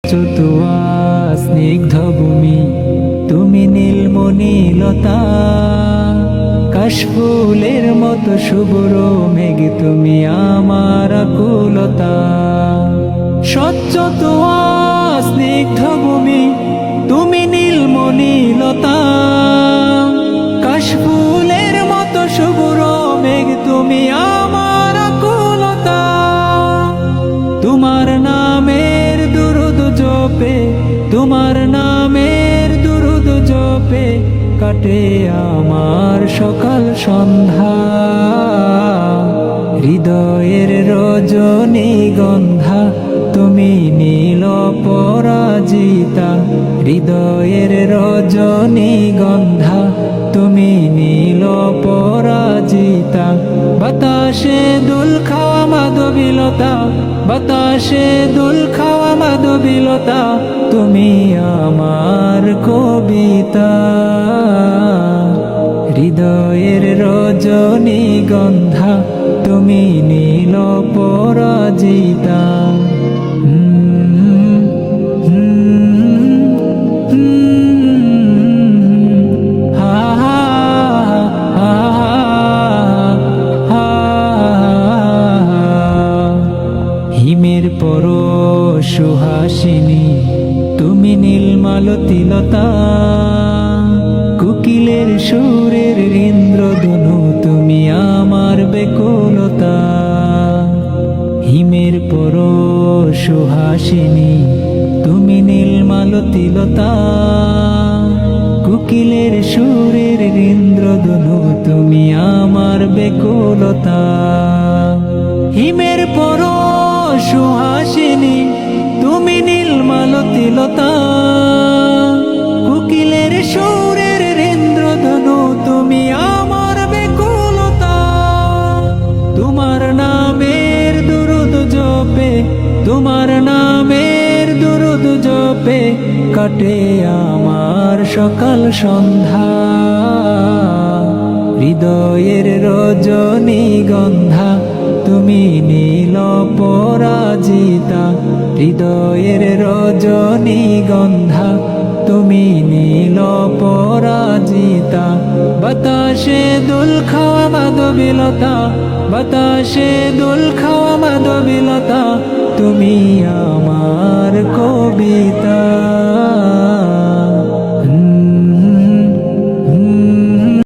চতুয়া স্নিগ্ধ ভূমি, তুমি নীলমণিলতা। কাশফুলের মতো শুভ্র মেঘ, তুমি আমার আকুলতা। স্বচ্ছ তোয়া স্নিগ্ধ ভূমি, তুমি নীলমণিলতা। কাশফুলের মতো শুভ্র মেঘ, তুমি আমার আকুলতা। তোমার নামের দুরুদ জপে, তোমার নামের দুরুদ জপে কাটে আমার সকাল সন্ধ্যা। হৃদয়ের রজনীগন্ধা, তুমি নীল পরাজিতা। হৃদয়ের রজনীগন্ধা, তুমি নীল পরাজিতা। বাতাসে দোল খাওয়া মাধবীলতা, বাতাসে দোল খাওয়া মাধবীলতা, তুমি আমার কবিতা। হৃদয়ের রজনীগন্ধা, তুমি নীল পরাজিতা। হিমের পর সুহাসিনী, তুমি নীলমালতিলতা। কোকিলের সুরের ইন্দ্রধনু, তুমি আমার বেকুলতা। হিমের পর সুহাসিনী, তুমি নীলমালতিলতা। কোকিলের সুরের ইন্দ্রধনু, তুমি আমার বেকুলতা। হিমের পর সুহাসিনী, তুমি নীলমালতিলতা। কোকিলের সুরের ইন্দ্রধনু, তুমি আমার বেকুলতা। তোমার নামের দুরুদ জপে, তোমার নামের দুরুদ জপে কাটে আমার সকাল সন্ধ্যা। হৃদয়ের রজনীগন্ধা, তুমি নীল পরাজিতা। হৃদয়ের রজনীগন্ধা, তুমি নীল পরাজিতা। বাতাসে দোল খাওয়া মাধবীলতা, বাতাসে দোল খাওয়া মাধবীলতা, তুমি আমার কবিতা।